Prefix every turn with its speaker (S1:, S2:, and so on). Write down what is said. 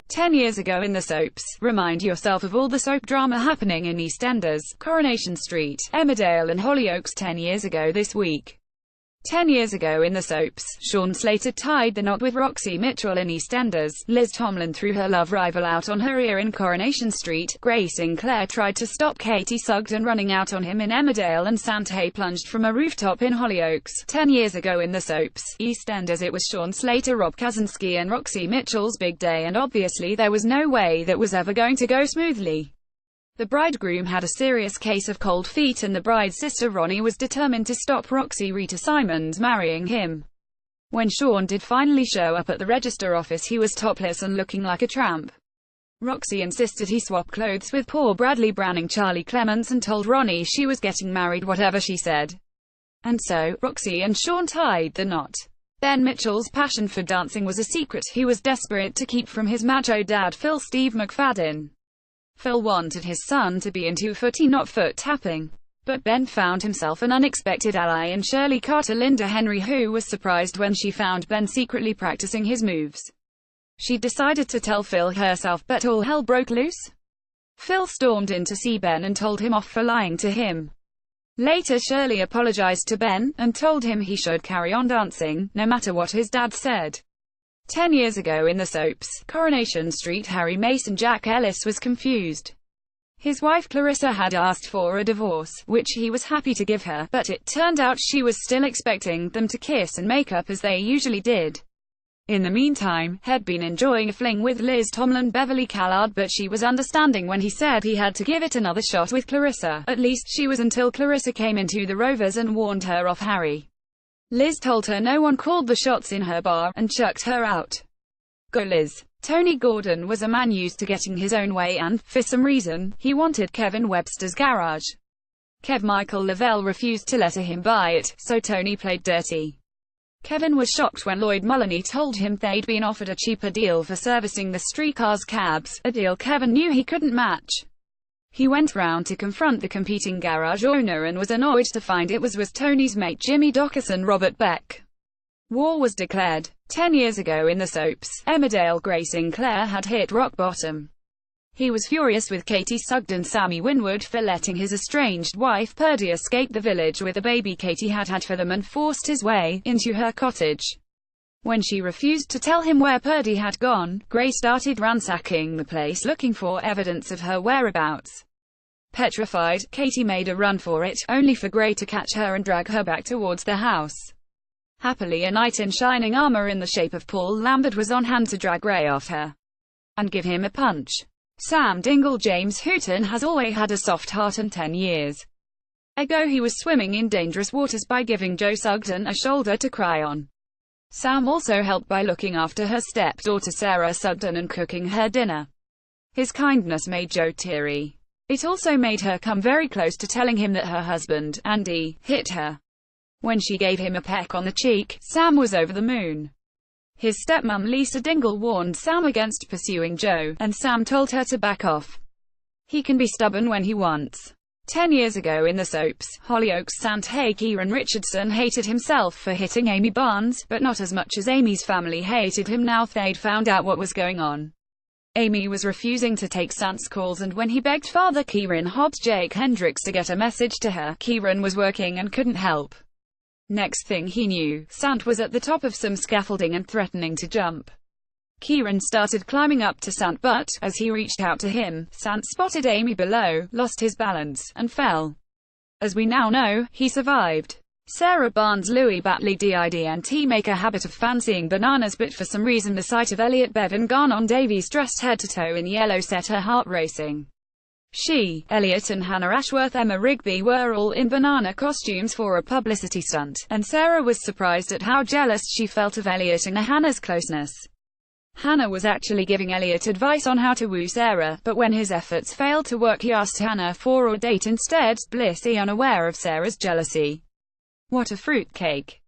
S1: 10 years ago in the soaps. Remind yourself of all the soap drama happening in EastEnders, Coronation Street, Emmerdale and Hollyoaks 10 years ago this week. 10 years ago in the soaps, Sean Slater tied the knot with Roxy Mitchell in EastEnders. Liz Tomlin threw her love rival out on her ear in Coronation Street. Grace Sinclair tried to stop Katie Sugden running out on him in Emmerdale, and Santay plunged from a rooftop in Hollyoaks. 10 years ago in the soaps, EastEnders, it was Sean Slater, Rob Kaczynski and Roxy Mitchell's big day, and obviously there was no way that was ever going to go smoothly. The bridegroom had a serious case of cold feet, and the bride's sister Ronnie was determined to stop Roxy Rita Simons marrying him. When Sean did finally show up at the register office, he was topless and looking like a tramp. Roxy insisted he swap clothes with poor Bradley Browning Charlie Clements and told Ronnie she was getting married whatever she said. And so, Roxy and Sean tied the knot. Ben Mitchell's passion for dancing was a secret he was desperate to keep from his macho dad Phil Steve McFadden. Phil wanted his son to be into footy, not foot tapping. But Ben found himself an unexpected ally in Shirley Carter Linda Henry, who was surprised when she found Ben secretly practicing his moves. She decided to tell Phil herself, but all hell broke loose. Phil stormed in to see Ben and told him off for lying to him. Later, Shirley apologized to Ben, and told him he should carry on dancing, no matter what his dad said. 10 years ago in the soaps, Coronation Street, Harry Mason Jack Ellis was confused. His wife Clarissa had asked for a divorce, which he was happy to give her, but it turned out she was still expecting them to kiss and make up as they usually did. In the meantime, he'd been enjoying a fling with Liz Tomlin Beverly Callard, but she was understanding when he said he had to give it another shot with Clarissa. At least she was, until Clarissa came into the Rovers and warned her off Harry. Liz told her no one called the shots in her bar, and chucked her out. Go Liz. Tony Gordon was a man used to getting his own way, and, for some reason, he wanted Kevin Webster's garage. Michael Lavelle refused to let him buy it, so Tony played dirty. Kevin was shocked when Lloyd Mullany told him they'd been offered a cheaper deal for servicing the streetcar's cabs, a deal Kevin knew he couldn't match. He went round to confront the competing garage owner and was annoyed to find it was Tony's mate Jimmy Dockerson Robert Beck. War was declared. 10 years ago in the soaps, Emmerdale, Grace Sinclair had hit rock bottom. He was furious with Katie Sugden Sammy Winwood for letting his estranged wife Purdy escape the village with a baby Katie had for them, and forced his way into her cottage. When she refused to tell him where Purdy had gone, Grace started ransacking the place looking for evidence of her whereabouts. Petrified, Katie made a run for it, only for Gray to catch her and drag her back towards the house. Happily, a knight in shining armor in the shape of Paul Lambert was on hand to drag Gray off her and give him a punch. Sam Dingle James Hooton has always had a soft heart, and 10 years ago he was swimming in dangerous waters by giving Jo Sugden a shoulder to cry on. Sam also helped by looking after her stepdaughter Sarah Sugden and cooking her dinner. His kindness made Jo teary. It also made her come very close to telling him that her husband, Andy, hit her. When she gave him a peck on the cheek, Sam was over the moon. His stepmom Lisa Dingle warned Sam against pursuing Jo, and Sam told her to back off. He can be stubborn when he wants. 10 years ago in the soaps, Hollyoaks, Santay Kieran Richardson hated himself for hitting Amy Barnes, but not as much as Amy's family hated him now they'd found out what was going on. Amy was refusing to take Sant's calls, and when he begged Father Kieran Hobbs Jake Hendricks to get a message to her, Kieran was working and couldn't help. Next thing he knew, Sant was at the top of some scaffolding and threatening to jump. Kieran started climbing up to Sant, but, as he reached out to him, Sant spotted Amy below, lost his balance, and fell. As we now know, he survived. Sarah Barnes Louis Batley didn't make a habit of fancying bananas, but for some reason the sight of Elliot Bevan Garnon Davies dressed head to toe in yellow set her heart racing. She, Elliot and Hannah Ashworth Emma Rigby were all in banana costumes for a publicity stunt, and Sarah was surprised at how jealous she felt of Elliot and Hannah's closeness. Hannah was actually giving Elliot advice on how to woo Sarah, but when his efforts failed to work he asked Hannah for a date instead, blissfully unaware of Sarah's jealousy. What a fruitcake.